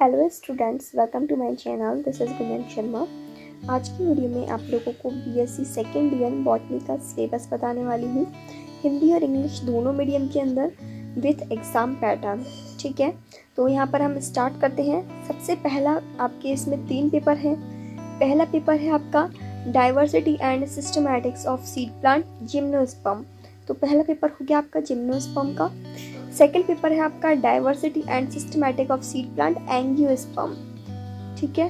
Hello students, welcome to my channel. This is Gunjan Sharma. आज की video में आप लोगों को बीएससी सेकेंड ईयर बॉटनी का सिलेबस बताने वाली हूँ, हिंदी और इंग्लिश दोनों मीडियम के अंदर विथ एग्ज़ाम पैटर्न। ठीक है, तो यहाँ पर हम स्टार्ट करते हैं। सबसे पहला आपके इसमें 3 पेपर हैं। पहला पेपर है आपका diversity and systematics of seed plant gymnosperm. तो पहला पेपर हो गया आपका जिम्नोस्पर्म का। सेकेंड पेपर है आपका diversity and systematic of seed plant angiosperm. ठीक है,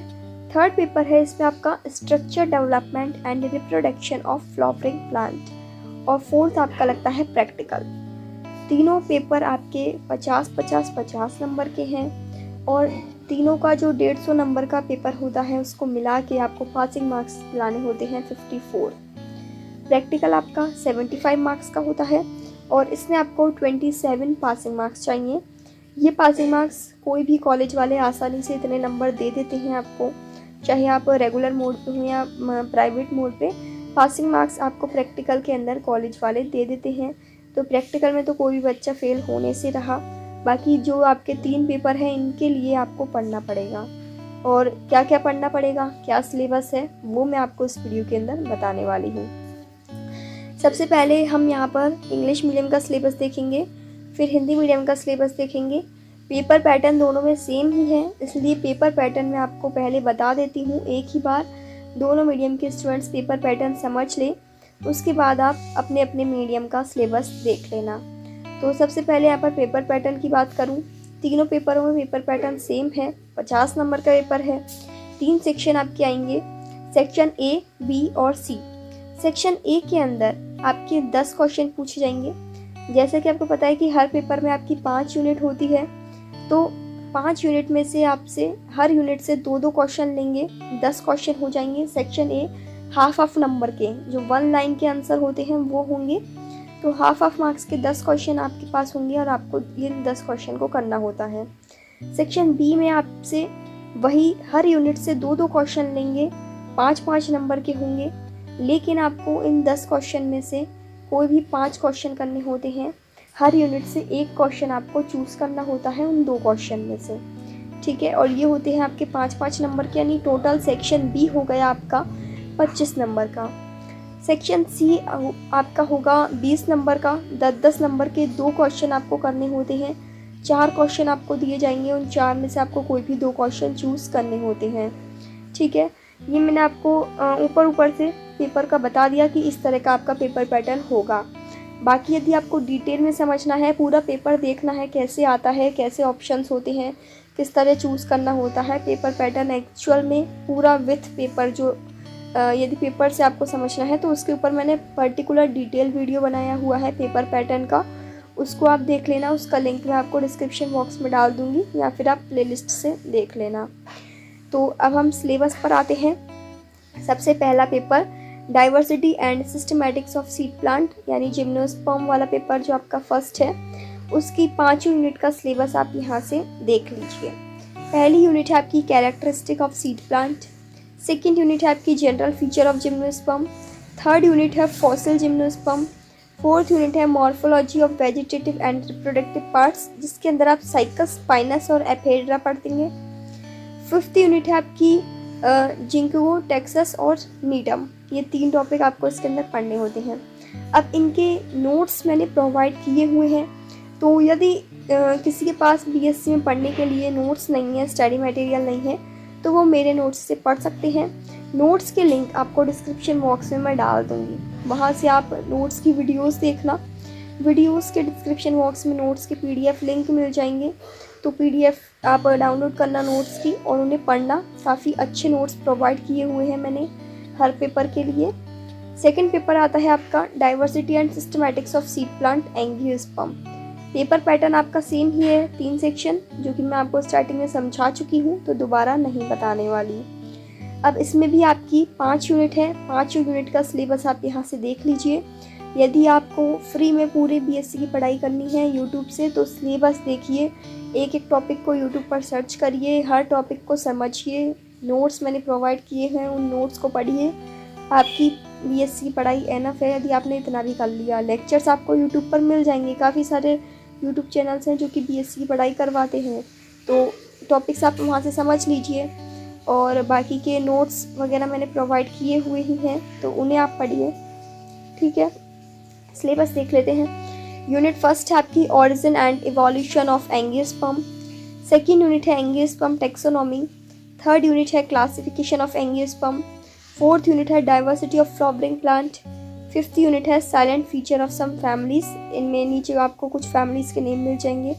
थर्ड पेपर है इसमें आपका structure development and reproduction of flowering plant. और फोर्थ आपका लगता है प्रैक्टिकल। तीनों पेपर आपके 50-50-50 नंबर के हैं और तीनों का जो 150 नंबर का पेपर होता है उसको मिला के आपको पासिंग मार्क्स लाने होते हैं 54। प्रैक्टिकल आपका 75 मार्क्स का होता है और इसमें आपको 27 पासिंग मार्क्स चाहिए। ये पासिंग मार्क्स कोई भी कॉलेज वाले आसानी से इतने नंबर दे देते हैं आपको, चाहे आप रेगुलर मोड पे हो या प्राइवेट मोड पे। पासिंग मार्क्स आपको प्रैक्टिकल के अंदर कॉलेज वाले दे देते हैं। तो प्रैक्टिकल में तो कोई भी बच्चा फेल होने से रहा। बाकी जो आपके 3 पेपर हैं इनके लिए आपको पढ़ना पड़ेगा। और क्या क्या पढ़ना पड़ेगा, क्या सिलेबस है, वो मैं आपको इस वीडियो के अंदर बताने वाली हूँ। सबसे पहले हम यहाँ पर इंग्लिश मीडियम का सिलेबस देखेंगे, फिर हिंदी मीडियम का सिलेबस देखेंगे। पेपर पैटर्न दोनों में सेम ही है, इसलिए पेपर पैटर्न मैं आपको पहले बता देती हूँ एक ही बार। दोनों मीडियम के स्टूडेंट्स पेपर पैटर्न समझ लें, उसके बाद आप अपने अपने मीडियम का सिलेबस देख लेना। तो सबसे पहले यहाँ पर पेपर पैटर्न की बात करूँ, तीनों पेपरों में पेपर पैटर्न सेम है। 50 नंबर का पेपर है। 3 सेक्शन आपके आएंगे, सेक्शन A, B और C। सेक्शन A के अंदर आपके 10 क्वेश्चन पूछे जाएंगे। जैसे कि आपको पता है कि हर पेपर में आपकी 5 यूनिट होती है, तो 5 यूनिट में से आपसे हर यूनिट से 2-2 क्वेश्चन लेंगे। 10 क्वेश्चन हो जाएंगे। सेक्शन A हाफ नंबर के जो 1 लाइन के आंसर होते हैं वो होंगे। तो हाफ मार्क्स के 10 क्वेश्चन आपके पास होंगे और आपको इन 10 क्वेश्चन को करना होता है। सेक्शन B में आपसे वही हर यूनिट से 2-2 क्वेश्चन लेंगे, 5-5 नंबर के होंगे। लेकिन आपको इन 10 क्वेश्चन में से कोई भी 5 क्वेश्चन करने होते हैं। हर यूनिट से 1 क्वेश्चन आपको चूज़ करना होता है उन 2 क्वेश्चन में से। ठीक है, और ये होते हैं आपके 5-5 नंबर के, यानी टोटल सेक्शन B हो गया आपका 25 नंबर का। सेक्शन C आपका होगा 20 नंबर का। 10-10 नंबर के 2 क्वेश्चन आपको करने होते हैं। 4 क्वेश्चन आपको दिए जाएंगे, उन 4 में से आपको कोई भी 2 क्वेश्चन चूज़ करने होते हैं। ठीक है, ये मैंने आपको ऊपर से पेपर का बता दिया कि इस तरह का आपका पेपर पैटर्न होगा। बाकी यदि आपको डिटेल में समझना है, पूरा पेपर देखना है कैसे आता है, कैसे ऑप्शंस होते हैं, किस तरह चूज़ करना होता है, पेपर पैटर्न एक्चुअल में पूरा विथ पेपर जो यदि पेपर से आपको समझना है तो उसके ऊपर मैंने पर्टिकुलर डिटेल वीडियो बनाया हुआ है पेपर पैटर्न का, उसको आप देख लेना। उसका लिंक मैं आपको डिस्क्रिप्शन बॉक्स में डाल दूँगी या फिर आप प्लेलिस्ट से देख लेना। तो अब हम सिलेबस पर आते हैं। सबसे पहला paper diversity and systematics of seed plant यानी जिम्नोस्पर्म वाला पेपर जो आपका फर्स्ट है, उसकी 5 यूनिट का सिलेबस आप यहाँ से देख लीजिए। पहली यूनिट है आपकी characteristic of seed plant. Second unit है आपकी general feature of gymnosperm. Third unit है फॉसिल जिम्नोस्पर्म। फोर्थ यूनिट है morphology of vegetative and reproductive parts, जिसके अंदर आप साइकस, स्पाइनस और एफेड्रा पढ़ेंगे। फिफ्थ यूनिट है आपकी जिंको, टेक्सस और नीडम। ये 3 टॉपिक आपको इसके अंदर पढ़ने होते हैं। अब इनके नोट्स मैंने प्रोवाइड किए हुए हैं, तो यदि किसी के पास बीएससी में पढ़ने के लिए नोट्स नहीं है, स्टडी मटेरियल नहीं है, तो वो मेरे नोट्स से पढ़ सकते हैं। नोट्स के लिंक आपको डिस्क्रिप्शन बॉक्स में मैं डाल दूँगी, वहाँ से आप नोट्स की वीडियोस देखना। वीडियोस के डिस्क्रिप्शन बॉक्स में नोट्स के PDF लिंक मिल जाएंगे, तो PDF आप डाउनलोड करना नोट्स की और उन्हें पढ़ना। काफ़ी अच्छे नोट्स प्रोवाइड किए हुए हैं मैंने हर पेपर के लिए। सेकंड पेपर आता है आपका diversity and systematics of seed plant angiosperm. Paper pattern आपका सेम ही है, 3 सेक्शन, जो कि मैं आपको स्टार्टिंग में समझा चुकी हूँ, तो दोबारा नहीं बताने वाली। अब इसमें भी आपकी 5 यूनिट है। 5 यूनिट का सिलेबस आप यहाँ से देख लीजिए। यदि आपको फ्री में पूरे BSc की पढ़ाई करनी है यूट्यूब से, तो सिलेबस देखिए, एक एक टॉपिक को यूट्यूब पर सर्च करिए, हर टॉपिक को समझिए। नोट्स मैंने प्रोवाइड किए हैं, उन नोट्स को पढ़िए। आपकी BSc की पढ़ाई एनफ है यदि आपने इतना भी कर लिया। लेक्चर्स आपको यूट्यूब पर मिल जाएंगे, काफ़ी सारे यूट्यूब चैनल्स हैं जो कि BSc की पढ़ाई करवाते हैं, तो टॉपिक्स आप वहाँ से समझ लीजिए, और बाकी के नोट्स वगैरह मैंने प्रोवाइड किए हुए ही हैं, तो उन्हें आप पढ़िए। ठीक है, सिलेबस देख लेते हैं। यूनिट फर्स्ट है आपकी origin and evolution of angiosperm. Second unit है एंजियोस्पर्म टेक्सोनॉमी। थर्ड यूनिट है classification of angiosperm. Fourth unit है diversity of flowering plant. Fifth unit है salient feature of some families. इनमें नीचे आपको कुछ फैमिलीज के नेम मिल जाएंगे।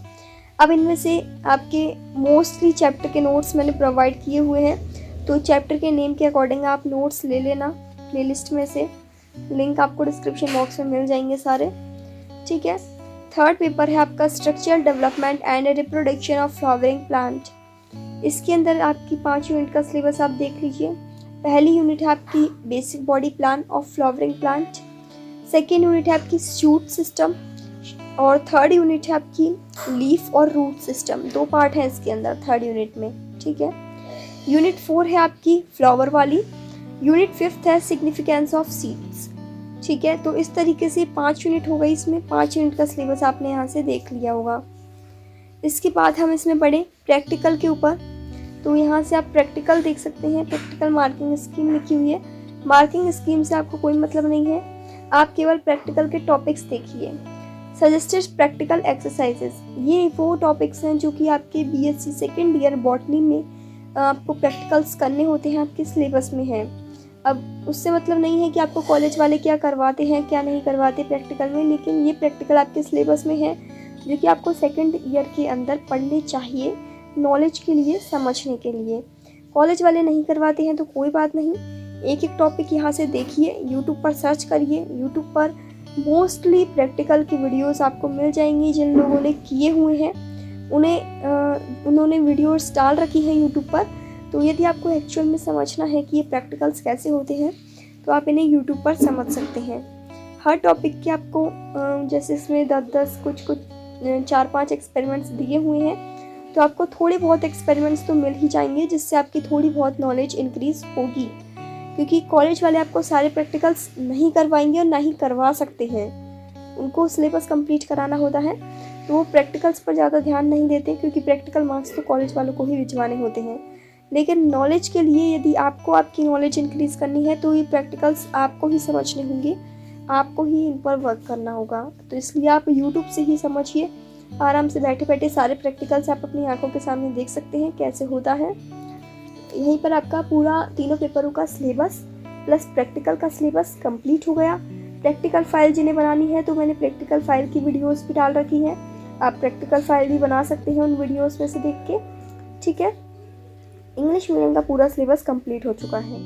अब इनमें से आपके मोस्टली चैप्टर के नोट्स मैंने प्रोवाइड किए हुए हैं, तो चैप्टर के नेम के अकॉर्डिंग आप नोट्स ले लेना प्लेलिस्ट में से, लिंक आपको डिस्क्रिप्शन बॉक्स में मिल जाएंगे सारे। ठीक है, थर्ड पेपर है आपका structural development and reproduction of flowering plant. इसके अंदर आपकी 5 यूनिट का सिलेबस आप देख लीजिए। पहली यूनिट है आपकी basic body plan of flowering plant. Second unit है आपकी शूट सिस्टम, और थर्ड यूनिट है आपकी लीफ और रूट सिस्टम। 2 पार्ट है इसके अंदर थर्ड यूनिट में। ठीक है, यूनिट 4 है आपकी फ्लावर वाली। यूनिट 5 है सिग्निफिकेंस ऑफ सीड्स। ठीक है, तो इस तरीके से 5 यूनिट हो गई। इसमें 5 यूनिट का सिलेबस आपने यहाँ से देख लिया होगा। इसके बाद हम इसमें बढ़े प्रैक्टिकल के ऊपर, तो यहाँ से आप प्रैक्टिकल देख सकते हैं। प्रैक्टिकल मार्किंग स्कीम लिखी हुई है। मार्किंग स्कीम से आपको कोई मतलब नहीं है, आप केवल प्रैक्टिकल के टॉपिक्स देखिए। सजेस्टेड प्रैक्टिकल एक्सरसाइजेस, ये वो टॉपिक्स हैं जो कि आपके बीएससी सेकेंड ईयर बॉटनी में आपको प्रैक्टिकल्स करने होते हैं, आपके सिलेबस में हैं। अब उससे मतलब नहीं है कि आपको कॉलेज वाले क्या करवाते हैं क्या नहीं करवाते प्रैक्टिकल में, लेकिन ये प्रैक्टिकल आपके सिलेबस में है जो कि आपको सेकेंड ईयर के अंदर पढ़ने चाहिए, नॉलेज के लिए, समझने के लिए। कॉलेज वाले नहीं करवाते हैं तो कोई बात नहीं, एक एक टॉपिक यहाँ से देखिए, यूट्यूब पर सर्च करिए। यूट्यूब पर मोस्टली प्रैक्टिकल की वीडियोस आपको मिल जाएंगी। जिन लोगों ने किए हुए हैं उन्होंने वीडियोस डाल रखी है यूट्यूब पर, तो यदि आपको एक्चुअल में समझना है कि ये प्रैक्टिकल्स कैसे होते हैं तो आप इन्हें यूट्यूब पर समझ सकते हैं। हर टॉपिक के आपको जैसे इसमें 10-10 कुछ 4-5 एक्सपेरिमेंट्स दिए हुए हैं, तो आपको थोड़े बहुत एक्सपेरिमेंट्स तो मिल ही जाएंगे जिससे आपकी थोड़ी बहुत नॉलेज इंक्रीज होगी, क्योंकि कॉलेज वाले आपको सारे प्रैक्टिकल्स नहीं करवाएंगे और ना ही करवा सकते हैं। उनको सिलेबस कंप्लीट कराना होता है, तो वो प्रैक्टिकल्स पर ज़्यादा ध्यान नहीं देते, क्योंकि प्रैक्टिकल मार्क्स तो कॉलेज वालों को ही भिजवाने होते हैं। लेकिन नॉलेज के लिए यदि आपको आपकी नॉलेज इंक्रीज़ करनी है तो ये प्रैक्टिकल्स आपको ही समझने होंगे, आपको ही इन पर वर्क करना होगा। तो इसलिए आप यूट्यूब से ही समझिए, आराम से बैठे बैठे सारे प्रैक्टिकल्स आप अपनी आंखों के सामने देख सकते हैं कैसे होता है। यहीं पर आपका पूरा तीनों पेपरों का सिलेबस प्लस प्रैक्टिकल का सिलेबस कंप्लीट हो गया। प्रैक्टिकल फाइल जिन्हें बनानी है तो मैंने प्रैक्टिकल फाइल की वीडियोस भी डाल रखी है, आप प्रैक्टिकल फाइल भी बना सकते हैं उन वीडियोस में से देख के। ठीक है, इंग्लिश मीडियम का पूरा सिलेबस कंप्लीट हो चुका है।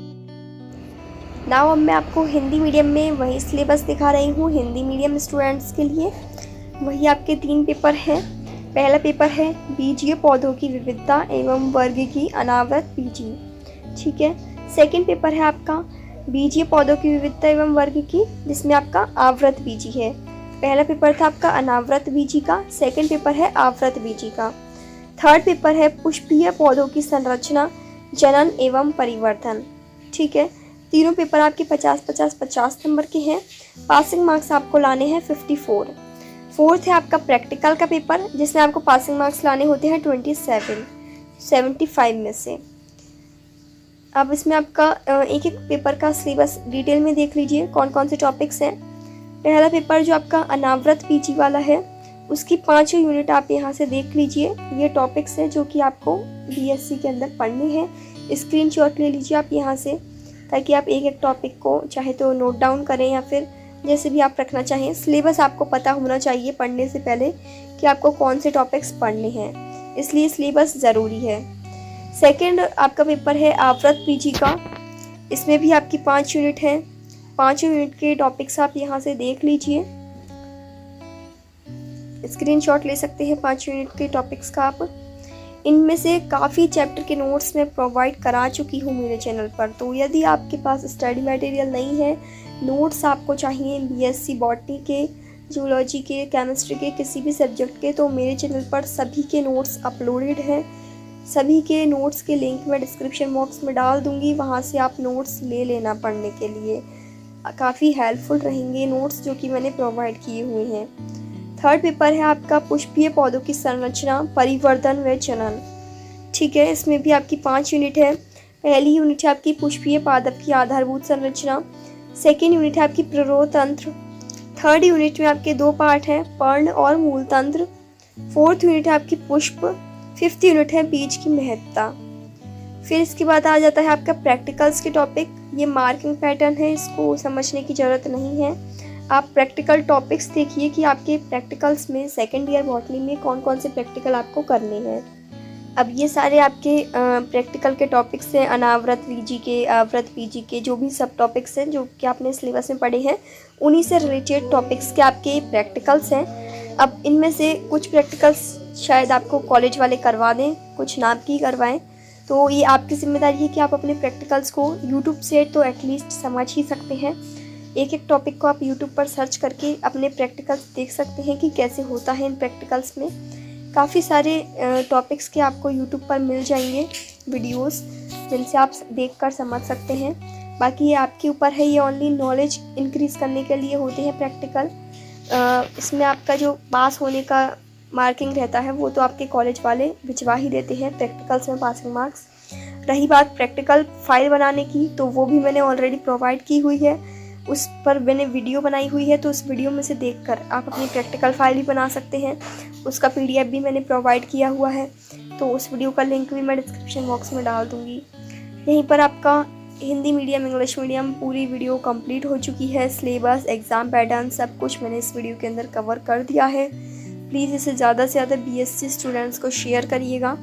नाउ अब मैं आपको हिंदी मीडियम में वही सिलेबस दिखा रही हूँ। हिंदी मीडियम स्टूडेंट्स के लिए वही आपके 3 पेपर हैं। पहला पेपर है बीजीय पौधों की विविधता एवं वर्ग की अनावृत बीजी। ठीक है, सेकंड पेपर है आपका बीजीय पौधों की विविधता एवं वर्ग की, जिसमें आपका आवृत बीजी है। पहला पेपर था आपका अनावृत बीजी का, सेकंड पेपर है आवृत बीजी का। थर्ड पेपर है पुष्पीय पौधों की संरचना, जनन एवं परिवर्तन। ठीक है, तीनों पेपर आपके 50-50 नंबर के हैं। पासिंग मार्क्स आपको लाने हैं 54। फोर्थ है आपका प्रैक्टिकल का पेपर, जिसमें आपको पासिंग मार्क्स लाने होते हैं 75 में से। अब इसमें आपका एक एक पेपर का सिलेबस डिटेल में देख लीजिए कौन कौन से टॉपिक्स हैं। पहला पेपर जो आपका अनावृत पीजी वाला है, उसकी 5 यूनिट आप यहाँ से देख लीजिए। ये टॉपिक्स हैं जो कि आपको बीएससी के अंदर पढ़ने हैं। स्क्रीनशॉट ले लीजिए आप यहाँ से, ताकि आप एक एक टॉपिक को चाहे तो नोट डाउन करें या फिर जैसे भी आप रखना चाहें। सिलेबस आपको पता होना चाहिए पढ़ने से पहले कि आपको कौन से टॉपिक्स पढ़ने हैं, इसलिए सिलेबस ज़रूरी है। सेकंड आपका पेपर है आवृत पीजी का, इसमें भी आपकी 5 यूनिट हैं। 5 यूनिट के टॉपिक्स आप यहाँ से देख लीजिए, स्क्रीनशॉट ले सकते हैं 5 यूनिट के टॉपिक्स का आप। इनमें से काफ़ी चैप्टर के नोट्स मैं प्रोवाइड करा चुकी हूँ मेरे चैनल पर, तो यदि आपके पास स्टडी मटेरियल नहीं है, नोट्स आपको चाहिए बीएससी बॉटनी के, जूलॉजी के, केमिस्ट्री के, किसी भी सब्जेक्ट के, तो मेरे चैनल पर सभी के नोट्स अपलोडेड हैं। सभी के नोट्स के लिंक मैं डिस्क्रिप्शन बॉक्स में डाल दूँगी, वहाँ से आप नोट्स ले लेना पढ़ने के लिए। काफ़ी हेल्पफुल रहेंगे नोट्स जो कि मैंने प्रोवाइड किए हुए हैं। थर्ड पेपर है आपका पुष्पीय पौधों की संरचना, परिवर्धन व जनन। ठीक है, इसमें भी आपकी 5 यूनिट है। पहली यूनिट है आपकी पुष्पीय पादप की आधारभूत संरचना। सेकेंड यूनिट है आपकी प्ररोह तंत्र। थर्ड यूनिट में आपके 2 पार्ट हैं, पर्ण और मूल तंत्र। फोर्थ यूनिट है आपकी पुष्प। फिफ्थ यूनिट है बीज की महत्ता। फिर इसके बाद आ जाता है आपका प्रैक्टिकल्स के टॉपिक। ये मार्किंग पैटर्न है, इसको समझने की ज़रूरत नहीं है। आप प्रैक्टिकल टॉपिक्स देखिए कि आपके प्रैक्टिकल्स में सेकेंड ईयर बॉटनी में कौन कौन से प्रैक्टिकल आपको करने हैं। अब ये सारे आपके प्रैक्टिकल के टॉपिक्स हैं, अनावृत वीजी के, आवृत पीजी के, जो भी सब टॉपिक्स हैं जो कि आपने सिलेबस में पढ़े हैं, उन्हीं से रिलेटेड टॉपिक्स के आपके प्रैक्टिकल्स हैं। अब इनमें से कुछ प्रैक्टिकल्स शायद आपको कॉलेज वाले करवा दें, कुछ नाम की करवाएं, तो ये आपकी जिम्मेदारी है कि आप अपने प्रैक्टिकल्स को यूट्यूब से तो एटलीस्ट समझ ही सकते हैं। एक एक टॉपिक को आप यूट्यूब पर सर्च करके अपने प्रैक्टिकल्स देख सकते हैं कि कैसे होता है इन प्रैक्टिकल्स में। काफ़ी सारे टॉपिक्स के आपको यूट्यूब पर मिल जाएंगे वीडियोस, जिनसे आप देखकर समझ सकते हैं। बाकी ये आपके ऊपर है, ये ओनली नॉलेज इंक्रीज़ करने के लिए होते हैं प्रैक्टिकल। इसमें आपका जो पास होने का मार्किंग रहता है वो तो आपके कॉलेज वाले भिजवा ही देते हैं प्रैक्टिकल्स में पासिंग मार्क्स। रही बात प्रैक्टिकल फाइल बनाने की, तो वो भी मैंने ऑलरेडी प्रोवाइड की हुई है, उस पर मैंने वीडियो बनाई हुई है, तो उस वीडियो में से देखकर आप अपनी प्रैक्टिकल फाइल भी बना सकते हैं। उसका PDF भी मैंने प्रोवाइड किया हुआ है, तो उस वीडियो का लिंक भी मैं डिस्क्रिप्शन बॉक्स में डाल दूँगी। यहीं पर आपका हिंदी मीडियम, इंग्लिश मीडियम पूरी वीडियो कंप्लीट हो चुकी है। सिलेबस, एग्ज़ाम पैटर्न सब कुछ मैंने इस वीडियो के अंदर कवर कर दिया है। प्लीज़ इसे ज़्यादा से ज़्यादा BSc स्टूडेंट्स को शेयर करिएगा,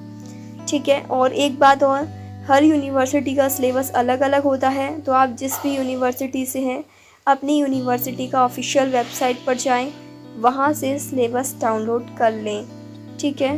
ठीक है। और एक बात और, हर यूनिवर्सिटी का सिलेबस अलग अलग होता है, तो आप जिस भी यूनिवर्सिटी से हैं अपनी यूनिवर्सिटी का ऑफिशियल वेबसाइट पर जाएं, वहाँ से सिलेबस डाउनलोड कर लें, ठीक है।